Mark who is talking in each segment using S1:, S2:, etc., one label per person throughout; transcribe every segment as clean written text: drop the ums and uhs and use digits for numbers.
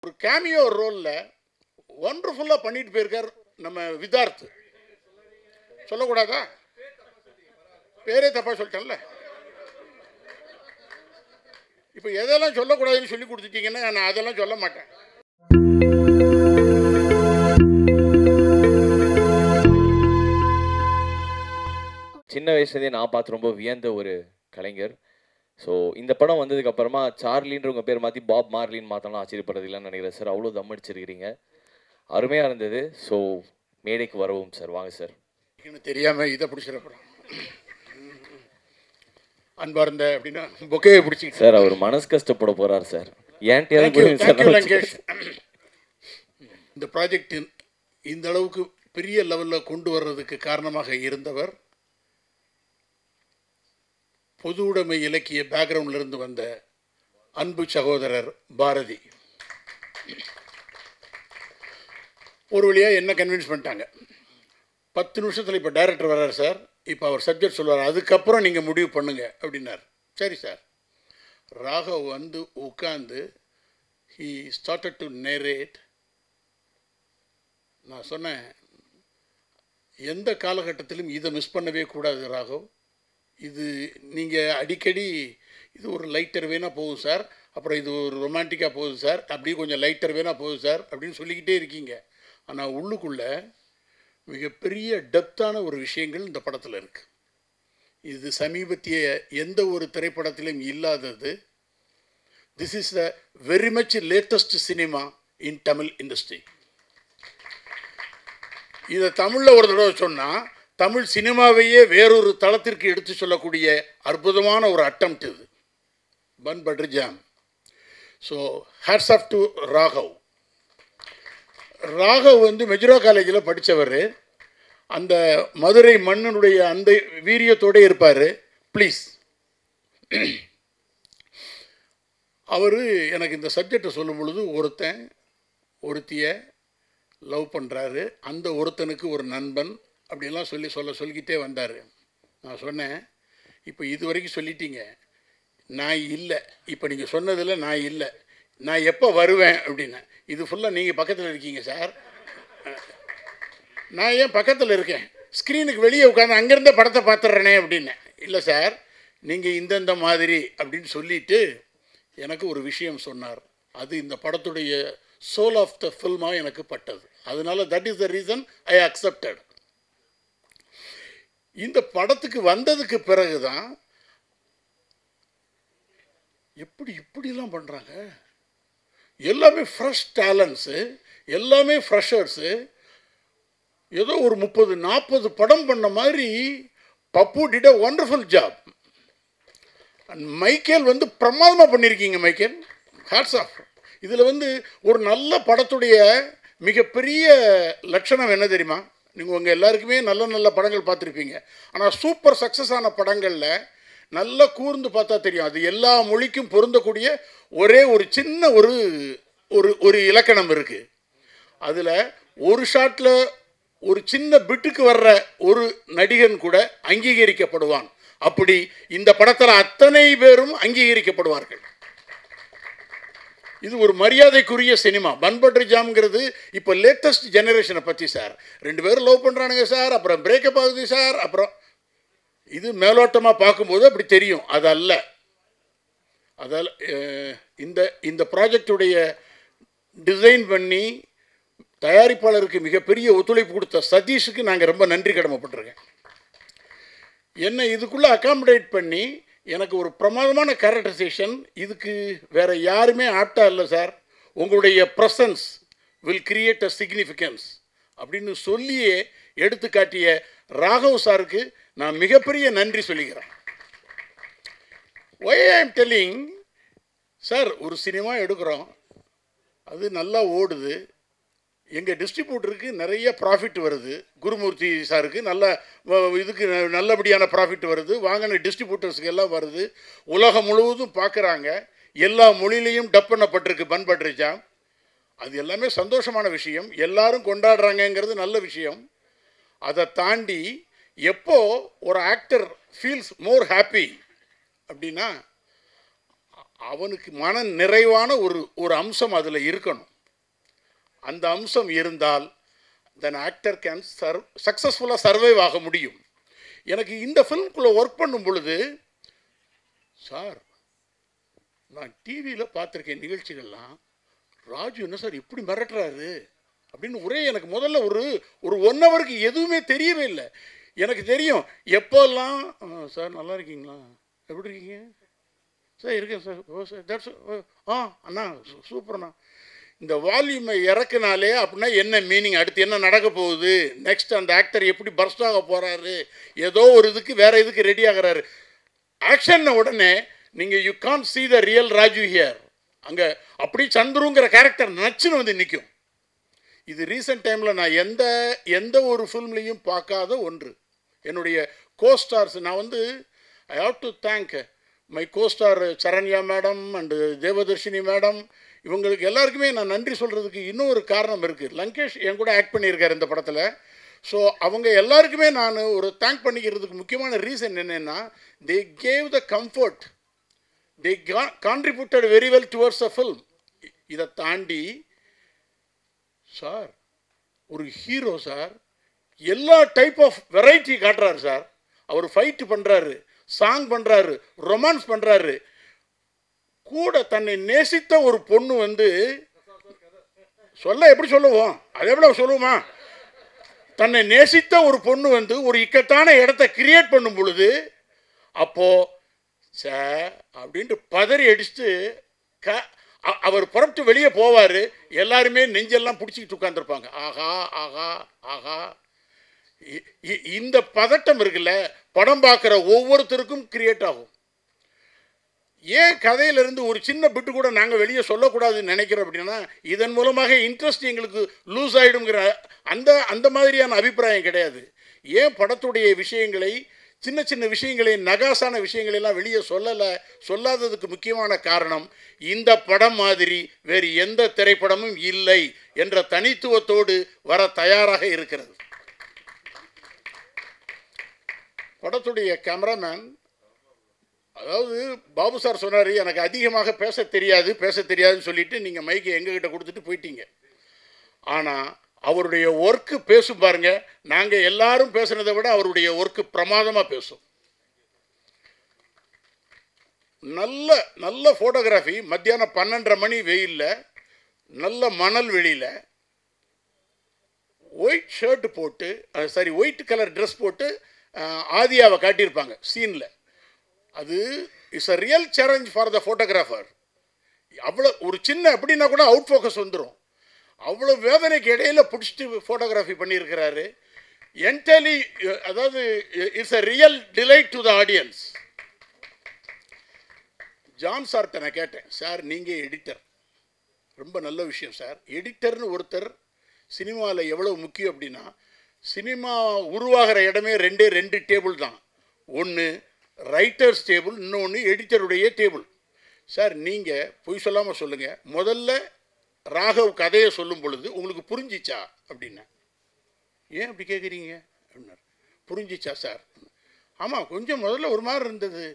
S1: ஒரு கேமியோ ரோலில் ஒண்டர்ஃபுல்லாக பண்ணிட்டு போயிருக்கார் நம்ம விதார்த். சொல்லக்கூடாதா? பேரே தப்பாக சொல்லிட்டேன்ல. இப்போ எதெல்லாம் சொல்லக்கூடாதுன்னு சொல்லி கொடுத்துட்டீங்கன்னா நான் அதெல்லாம் சொல்ல மாட்டேன்.
S2: சின்ன வயசுலேயே நான் பார்த்து ரொம்ப வியந்த ஒரு கலைஞர். ஸோ இந்த படம் வந்ததுக்கப்புறமா சார்லின்ற உங்கள் பேர் மாற்றி பாப் மார்லின்னு மாற்றலாம் ஆச்சரியப்படுறது இல்லைன்னு நினைக்கிறேன் சார். அவ்வளோ தம் அடிச்சிருக்கிறீங்க, அருமையாக இருந்தது. ஸோ மேடைக்கு வரவும் சார், வாங்க சார்.
S1: தெரியாமல் இதை பிடிச்சிடப்படும் அன்பார்ந்த அப்படின்னா பொக்கையை பிடிச்சி
S2: சார் அவர் மனசு கஷ்டப்பட போகிறார் சார்.
S1: லங்கேஷ், இந்த ப்ராஜெக்ட் இந்த அளவுக்கு பெரிய லெவலில் கொண்டு வர்றதுக்கு காரணமாக இருந்தவர் பொது உடைமை இலக்கிய பேக்ரவுண்ட்லேருந்து வந்த அன்பு சகோதரர் பாரதி. ஒரு வழியாக என்ன கன்வின்ஸ் பண்ணிட்டாங்க. 10 நிமிஷத்தில் இப்போ டைரக்டர் வர்றார் சார், இப்போ அவர் சப்ஜெக்ட் சொல்லுவார், அதுக்கப்புறம் நீங்கள் முடிவு பண்ணுங்க அப்படின்னார். சரி சார். ராகவ் வந்து உட்காந்து he started to narrate. நான் சொன்னேன், எந்த காலகட்டத்திலும் இதை மிஸ் பண்ணவே கூடாது ராகவ். இது நீங்கள் அடிக்கடி இது ஒரு லைட்டர் வேணால் போகுது சார், அப்புறம் இது ஒரு ரொமான்டிக்காக போகுது சார், அப்படியே கொஞ்சம் லைட்டர் வேணால் போகுது சார் அப்படின்னு சொல்லிக்கிட்டே இருக்கீங்க. ஆனால் உள்ளுக்குள்ளே மிகப்பெரிய டெப்த்தான ஒரு விஷயங்கள் இந்த படத்தில் இருக்குது. இது சமீபத்திய எந்த ஒரு திரைப்படத்திலும் இல்லாதது. This is the very much latest cinema in Tamil industry. இதை தமிழில் ஒரு தடவை சொன்னால் தமிழ் சினிமாவையே வேறொரு தளத்திற்கு எடுத்து சொல்லக்கூடிய அற்புதமான ஒரு அட்டம்ப்ட் இது. Bun butter jam. So hats off to Raghav. Raghav வந்து மெஜுரா காலேஜில் படித்தவர். அந்த மதுரை மண்ணினுடைய அந்த வீரியத்தோடு இருப்பார். ப்ளீஸ், அவர் எனக்கு இந்த சப்ஜெக்டை சொல்லும் பொழுது ஒருத்தன் ஒருத்தியை லவ் பண்ணுறாரு, அந்த ஒருத்தனுக்கு ஒரு நண்பன் அப்படிலாம் சொல்லிக்கிட்டே வந்தார். நான் சொன்னேன், இப்போ இது வரைக்கும் சொல்லிட்டீங்க, நான் இல்லை, இப்போ நீங்கள் சொன்னதில் நான் இல்லை, நான் எப்போ வருவேன் அப்படின்னேன். இது ஃபுல்லாக நீங்கள் பக்கத்தில் இருக்கீங்க சார். நான் ஏன் பக்கத்தில் இருக்கேன், ஸ்க்ரீனுக்கு வெளியே உட்காந்து அங்கேருந்தே படத்தை பார்த்துட்றேனே அப்படின்னேன். இல்லை சார், நீங்கள் இந்தந்த மாதிரி அப்படின்னு சொல்லிவிட்டு எனக்கு ஒரு விஷயம் சொன்னார். அது இந்த படத்துடைய சோல் ஆஃப் த ஃபில்மாக எனக்கு பட்டது. அதனால that is the reason I accepted. இந்த படத்துக்கு வந்ததுக்கு பிறகு தான் இப்படிலாம் பண்ணுறாங்க. எல்லாமே ஃப்ரெஷ் டேலண்ட்ஸு, எல்லாமே ஃப்ரெஷர்ஸு. ஏதோ ஒரு 30-40 படம் பண்ண மாதிரி Pappu did a wonderful job. Michael வந்து பிரமாதமாக பண்ணியிருக்கீங்க மைக்கேல், ஹேட்ஸ் ஆஃப். இதில் வந்து ஒரு நல்ல படத்துடைய மிகப்பெரிய லட்சணம் என்ன தெரியுமா? நீங்கள் உங்கள் எல்லாருக்குமே நல்ல நல்ல படங்கள் பார்த்துருப்பீங்க. ஆனால் சூப்பர் சக்ஸஸ் ஆன படங்களில் நல்லா கூர்ந்து பார்த்தா தெரியும், அது எல்லா மொழிக்கும் பொருந்தக்கூடிய ஒரே ஒரு சின்ன ஒரு இலக்கணம் இருக்குது. அதில் ஒரு ஷாட்டில் ஒரு சின்ன பிட்டுக்கு வர்ற ஒரு நடிகன் கூட அங்கீகரிக்கப்படுவான். அப்படி இந்த படத்தில் அத்தனை பேரும் அங்கீகரிக்கப்படுவார்கள். இது ஒரு மரியாதைக்குரிய சினிமா. பன் பட்டர் ஜாம்ங்கிறது இப்போ லேட்டஸ்ட் ஜெனரேஷனை பற்றி சார். 2 பேரும் லவ் பண்ணுறானுங்க சார், அப்புறம் பிரேக்கப் ஆகுது சார், அப்புறம் இது மேலோட்டமாக பார்க்கும்போது அப்படி தெரியும். அதல்ல. அதால் இந்த ப்ராஜெக்டுடைய டிசைன் பண்ணி தயாரிப்பாளருக்கு மிகப்பெரிய ஒத்துழைப்பு கொடுத்த சதீஷுக்கு நாங்கள் ரொம்ப நன்றி கடமைப்பட்டிருக்கேன். என்னை இதுக்குள்ளே அகாமடேட் பண்ணி எனக்கு ஒரு பிரமாதமான கேரக்டரைசேஷன், இதுக்கு வேறு யாருமே ஆப்டா இல்லை சார், உங்களுடைய presence will create a significance அப்படின்னு சொல்லியே எடுத்து காட்டிய ராகவ் சாருக்கு நான் மிகப்பெரிய நன்றி சொல்லிக்கிறேன். Why I am telling sir, ஒரு சினிமா எடுக்கிறோம், அது நல்லா ஓடுது, எங்கள் டிஸ்ட்ரிபியூட்டருக்கு நிறைய ப்ராஃபிட் வருது, குருமூர்த்தி சாருக்கு இதுக்கு நல்லபடியான ப்ராஃபிட் வருது, வாங்கின டிஸ்ட்ரிபியூட்டர்ஸுக்கு எல்லாம் வருது, உலகம் முழுவதும் பார்க்குறாங்க, எல்லா மொழியிலையும் டப் பண்ணப்பட்டிருக்கு பன் பட்டர் ஜாம். அது எல்லாமே சந்தோஷமான விஷயம், எல்லாரும் கொண்டாடுறாங்கங்கிறது நல்ல விஷயம். அதை தாண்டி எப்போ ஒரு ஆக்டர் ஃபீல்ஸ் மோர் ஹாப்பி அப்படின்னா அவனுக்கு மன நிறைவான ஒரு அம்சம் அதில் இருக்கணும். அந்த அம்சம் இருந்தால் தென் ஆக்டர் கேன் சக்ஸஸ்ஃபுல்லாக சர்வைவ் ஆக முடியும். எனக்கு இந்த ஃபிலிம்குள்ளே ஒர்க் பண்ணும் பொழுது, சார் நான் டிவியில் பார்த்துருக்கேன் நிகழ்ச்சிகள்லாம், ராஜு என்ன சார் இப்படி மிரட்டுறாரு அப்படின்னு ஒரே எனக்கு முதல்ல ஒரு 1 ஹவருக்கு எதுவுமே தெரியவே இல்லை. எனக்கு தெரியும் எப்போல்லாம், சார் நல்லா இருக்கீங்களா, எப்படி இருக்கீங்க சார், இருக்கேன் சார், ஓ சார் தட்ஸ் அண்ணா சூப்பர்ண்ணா. இந்த வால்யூமை இறக்குனாலே அப்படின்னா என்ன மீனிங், அடுத்து என்ன நடக்க போகுது, நெக்ஸ்ட் அந்த ஆக்டர் எப்படி பர்ஸ்ட் ஆக போகிறாரு, ஏதோ ஒரு இதுக்கு வேறு இதுக்கு ரெடி ஆகிறாரு. ஆக்ஷன் உடனே நீங்கள் you can see the real Raju here. அங்கே அப்படி சந்துருங்கிற கேரக்டர் நச்சுன்னு வந்து நிற்கும். இது ரீசெண்ட் டைமில் நான் எந்த ஒரு ஃபில்ம்லேயும் பார்க்காத ஒன்று. என்னுடைய கோஸ்டார்ஸ் நான் வந்து I have to thank my costar Saranya madam and Devadarshini madam. இவங்களுக்கு எல்லாருக்குமே நான் நன்றி சொல்கிறதுக்கு இன்னொரு காரணம் இருக்குது. லங்கேஷ் என் கூட ஆக்ட் பண்ணியிருக்கார் இந்த படத்தில். ஸோ அவங்க எல்லாருக்குமே நான் ஒரு தேங்க் பண்ணிக்கிறதுக்கு முக்கியமான ரீசன் என்னென்னா, they gave the comfort, they contributed very well towards a film. இதை தாண்டி சார் ஒரு ஹீரோ சார் எல்லா டைப் ஆஃப் வெரைட்டி காட்டுறாரு சார். அவர் ஃபைட்டு பண்ணுறாரு, சாங் பண்ணுறாரு, ரொமான்ஸ் பண்ணுறாரு. கூட தன்னை நேசித்த ஒரு பொண்ணு வந்து சொல்ல எப்படி சொல்லுவோம், அதை எவ்வளோ சொல்லுவோமா, தன்னை நேசித்த ஒரு பொண்ணு வந்து ஒரு இக்கட்டான இடத்த கிரியேட் பண்ணும் பொழுது அப்போது சார் அப்படின்ட்டு பதறி அடிச்சுட்டு அவர் புறப்பட்டு வெளியே போவார். எல்லாருமே நெஞ்செல்லாம் பிடிச்சிக்கிட்டு உட்காந்துருப்பாங்க. ஆஹா ஆஹா ஆஹா. இந்த பதட்டம் இருக்குல்ல, படம் பார்க்குற ஒவ்வொருத்தருக்கும் கிரியேட் ஆகும். ஏன் கதையிலிருந்து ஒரு சின்ன பிட்டு கூட நாங்கள் வெளியே சொல்லக்கூடாதுன்னு நினைக்கிறோம் அப்படின்னா, இதன் மூலமாக இன்ட்ரெஸ்ட் எங்களுக்கு லூஸ் ஆகிடுங்கிற அந்த மாதிரியான அபிப்பிராயம் கிடையாது. ஏன் படத்துடைய விஷயங்களை, சின்ன சின்ன விஷயங்களை, நகாசான விஷயங்களெல்லாம் வெளியே சொல்லாததுக்கு முக்கியமான காரணம், இந்த படம் மாதிரி வேறு எந்த திரைப்படமும் இல்லை என்ற தனித்துவத்தோடு வர தயாராக இருக்கிறது. படத்துடைய கேமராமேன், அதாவது பாபு சார் சொன்னார், எனக்கு அதிகமாக பேச தெரியாதுன்னு சொல்லிட்டு நீங்கள் மைக்கை எங்ககிட்ட கொடுத்துட்டு போயிட்டீங்க. ஆனால் அவருடைய ஒர்க்கு பேசும் பாருங்க, நாங்கள் எல்லாரும் பேசுனதை விட அவருடைய ஒர்க்கு பிரமாதமாக பேசும். நல்ல ஃபோட்டோகிராஃபி. மத்தியானம் 12:30 மணி வெயிலில், நல்ல மணல் வெளியில், ஒயிட் ஷர்ட் போட்டு, ஒயிட் கலர் ட்ரெஸ் போட்டு ஆதியாவை காட்டியிருப்பாங்க சீனில். அது it's a real challenge for the photographer. அவ்வளோ ஒரு சின்ன அப்படின்னா கூட அவுட் ஃபோக்கஸ் வந்துடும். அவ்வளோ வேதனைக்கு இடையில பிடிச்சிட்டு ஃபோட்டோகிராஃபி பண்ணியிருக்கிறாரு. என்டலி, அதாவது it's a real delight to the audience. John சார்கிட்ட நான் கேட்டேன், சார் நீங்கள் எடிட்டர், ரொம்ப நல்ல விஷயம் சார். எடிட்டர்னு ஒருத்தர் சினிமாவில் எவ்வளோ முக்கியம் அப்படின்னா, சினிமா உருவாகிற இடமே 2 டேபிள் தான். ஒன்று ரைட்டர்ஸ் டேபிள், இன்னொன்று எடிட்டருடைய டேபிள். சார் நீங்கள் பொய் சொல்லாமல் சொல்லுங்கள், முதல்ல ராகவ் கதையை சொல்லும் பொழுது உங்களுக்கு புரிஞ்சிச்சா அப்படின்னா. ஏன் அப்படி கேட்குறீங்க அப்படின்னார். புரிஞ்சிச்சா சார்? ஆமாம், கொஞ்சம் முதல்ல ஒரு மாதிரி இருந்தது.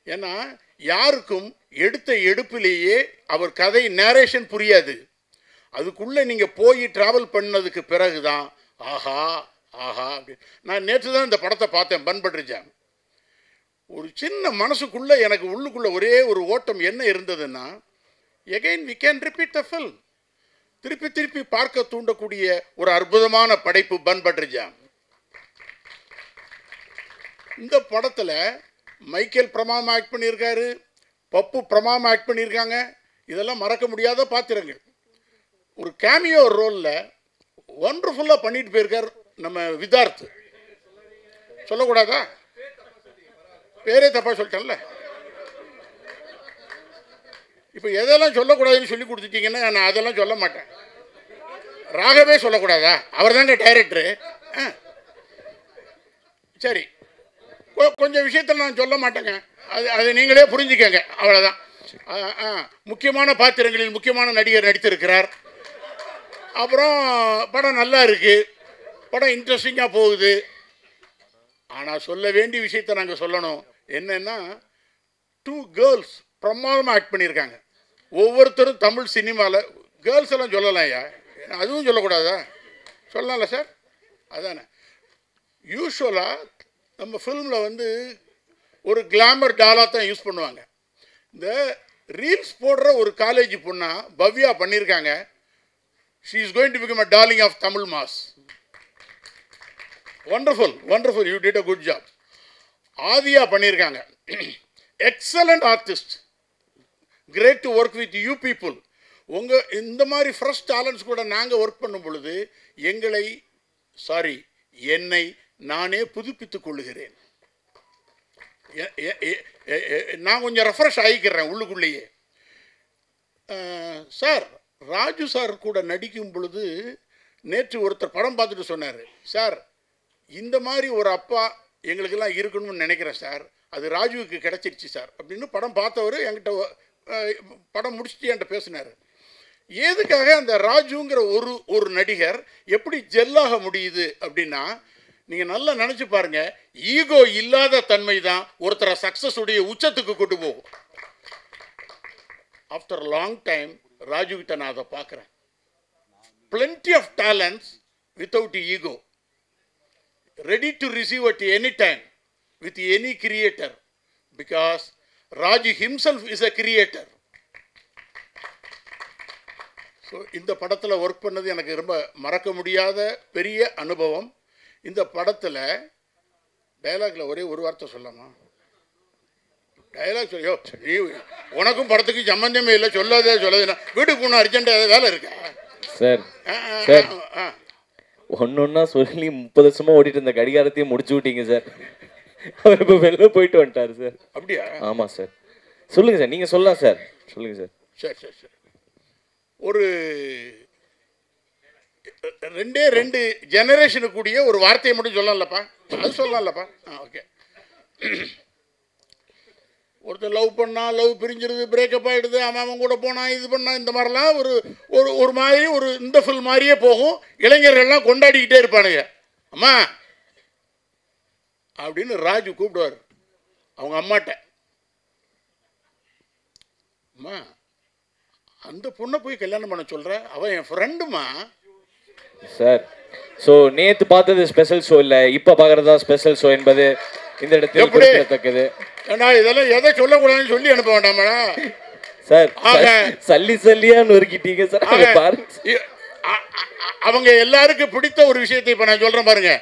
S1: ஏன்னா யாருக்கும் எடுத்த எடுப்பிலேயே அவர் கதை நேரேஷன் புரியாது. அதுக்குள்ளே நீங்கள் போய் ட்ராவல் பண்ணதுக்கு பிறகு தான் ஆஹா ஆஹா அப்படி. நான் நேற்று தான் இந்த படத்தை பார்த்தேன், பன் பட்டர் ஜாம். ஒரு சின்ன மனசுக்குள்ளே எனக்கு உள்ளுக்குள்ளே ஒரே ஒரு ஓட்டம் என்ன இருந்ததுன்னா, again we can repeat the film. திருப்பி பார்க்க தூண்டக்கூடிய ஒரு அற்புதமான படைப்பு பன் பட்டர் ஜாம். இந்த படத்தில் மைக்கேல் பிரமாமா ஆக்ட் பண்ணியிருக்காரு, பப்பு பிரமாமா ஆக்ட் பண்ணியிருக்காங்க. இதெல்லாம் மறக்க முடியாத பாத்திரங்கள். ஒரு கேமியோ ரோலில் ஒண்டர்ஃபுல்லாக பண்ணிட்டு போயிருக்கார் நம்ம விதார்த். சொல்லக்கூடாதா? பேரே தப்பாக சொல்லிட்டேன்ல. இப்போ எதெல்லாம் சொல்லக்கூடாதுன்னு சொல்லி கொடுத்துட்டீங்கன்னா நான் அதெல்லாம் சொல்ல மாட்டேன். ராகவே சொல்லக்கூடாதா? அவர் தாங்க டைரக்டரு. சரி, கொஞ்சம் விஷயத்தில் நான் சொல்ல மாட்டேங்க, அது நீங்களே புரிஞ்சுக்கங்க, அவ்வளோதான். முக்கியமான பாத்திரங்களில் முக்கியமான நடிகர் நடித்திருக்கிறார். அப்புறம் படம் நல்லா இருக்குது, படம் இன்ட்ரெஸ்டிங்காக போகுது. ஆனால் சொல்ல வேண்டிய விஷயத்தை நாங்கள் சொல்லணும். என்னென்னா, 2 கேர்ள்ஸ் பிரமாதமாக ஆக்ட் பண்ணியிருக்காங்க. ஒவ்வொருத்தரும் தமிழ் சினிமாவில் கேர்ள்ஸ் எல்லாம் சொல்லலாம் ஐயா, அதுவும் சொல்லக்கூடாதா? சொல்லலாம்ல சார்? அதானே. யூஸ்வலாக நம்ம ஃபிலிமில் வந்து ஒரு கிளாமர் டாலாக தான் யூஸ் பண்ணுவாங்க. இந்த ரீல்ஸ் போடுற ஒரு காலேஜ் பொண்ணா பவ்யா பண்ணியிருக்காங்க. She is going to become a darling of Tamil mass. Wonderful, wonderful, you did a good job. ஆதியா பண்ணியிருக்காங்க. Excellent artist, great to work with you people. இந்த மாதிரி ஃப்ரெஷ் டேலண்ட்ஸ் கூட நாங்கள் ஒர்க் பண்ணும் பொழுது என்னை நானே புதுப்பித்துக் கொள்ளுகிறேன். நான் கொஞ்சம் ரெஃப்ரெஷ் ஆகிக்கிறேன் உள்ளுக்குள்ளேயே. சார், ராஜு சார் கூட நடிக்கும் பொழுது நேற்று ஒருத்தர் படம் பார்த்துட்டு சொன்னார், சார் இந்த மாதிரி ஒரு அப்பா எங்களுக்கெல்லாம் இருக்கணும்னு நினைக்கிறேன் சார், அது ராஜுவுக்கு கிடச்சிருச்சு சார் அப்படின்னு படம் பார்த்தவர் என்கிட்ட படம் முடிச்சுட்டு என்கிட்ட பேசினார். எதுக்காக அந்த ராஜுங்கிற ஒரு நடிகர் எப்படி ஜெல்லாக முடியுது அப்படின்னா, நீங்கள் நல்லா நினச்சி பாருங்க, ஈகோ இல்லாத தன்மை தான் ஒருத்தரை சக்ஸஸ் உடைய உச்சத்துக்கு கொண்டு போகும். ஆஃப்டர் லாங் டைம் ராஜுகிட்ட நான் அதை பார்க்குறேன். plenty of talents without ego, ready to receive at any time with any creator, because Raju himself is a creator. So இந்த படத்தில் ஒர்க் பண்ணது எனக்கு ரொம்ப மறக்க முடியாத பெரிய அனுபவம். இந்த படத்தில் டைலாக்ல ஒரே ஒரு வார்த்தை சொல்லலாமா? டைலாக் சொல்லியோ, நீ உனக்கும் படத்துக்கு சம்பந்தமே இல்லை, சொல்லாதே வீட்டுக்கு போன அர்ஜென்ட்டாக வேலை இருக்கா
S2: சார்? சார் ஒன்னொன்னா சொல்லி 30 வருஷமா ஓடிட்டு இருந்த கடிகாரத்தையும் முடிச்சு விட்டீங்க சார். அவர் இப்போ வெளில போயிட்டு வந்துட்டார் சார்.
S1: அப்படியா?
S2: ஆமாம் சார். சொல்லுங்கள் சார், நீங்கள் சொல்லலாம் சார், சொல்லுங்கள் சார்.
S1: சரி சரி சரி. ஒரு 2 ஜெனரேஷனுக்கு கூடிய ஒரு வார்த்தையை மட்டும் சொல்லலாம்லப்பா, அது சொல்லலாம்லப்பா. ஓகே. ஒருத்தர் லவ் பண்ணால் லவ் பிரிஞ்சிருது, பிரேக்கப் ஆகிடுது, அவன் கூட போனால் இது பண்ணால், இந்த மாதிரிலாம் ஒரு மாதிரி இந்த ஃபில் மாதிரியே போகும். இளைஞர்கள்லாம் கொண்டாடிக்கிட்டே இருப்பானுங்க. அம்மா அப்படின்னு ராஜு கூப்பிடுவார் அவங்க அம்மாட்ட. அம்மா அந்த பொண்ணை போய் கல்யாணம் பண்ண சொல்கிற, அவன் என் ஃப்ரெண்டுமா
S2: சார். ஸோ நேற்று பார்த்தது ஸ்பெஷல் ஷோ இல்லை, இப்போ பார்க்குறது தான் ஸ்பெஷல் ஷோ என்பது இந்த இடத்தில் குறிப்பிடத்தக்கது.
S1: ஏன்னா இதெல்லாம் எதை சொல்லக்கூடாதுன்னு சொல்லி அனுப்ப வேண்டாமடா
S2: சார். சல்லியா நொறுக்கிட்டீங்க சார்.
S1: அவங்க எல்லாருக்கும் பிடித்த ஒரு விஷயத்தை இப்போ நான் சொல்கிறேன் பாருங்க.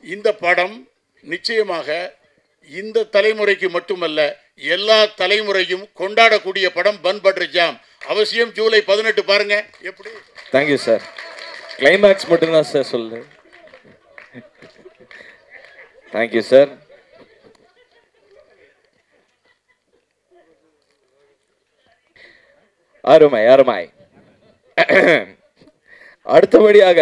S1: இந்த படம் நிச்சயமாக இந்த தலைமுறைக்கு மட்டுமல்ல, எல்லா தலைமுறையும் கொண்டாடக்கூடிய படம் பன் பட்டர் ஜாம். அவசியம் ஜூலை 18 பாருங்க. எப்படி?
S2: Thank you sir. கிளைமேக்ஸ் மட்டும்தான் சார் சொல்லு. Thank you sir. அருமை அருமை. அடுத்தபடியாக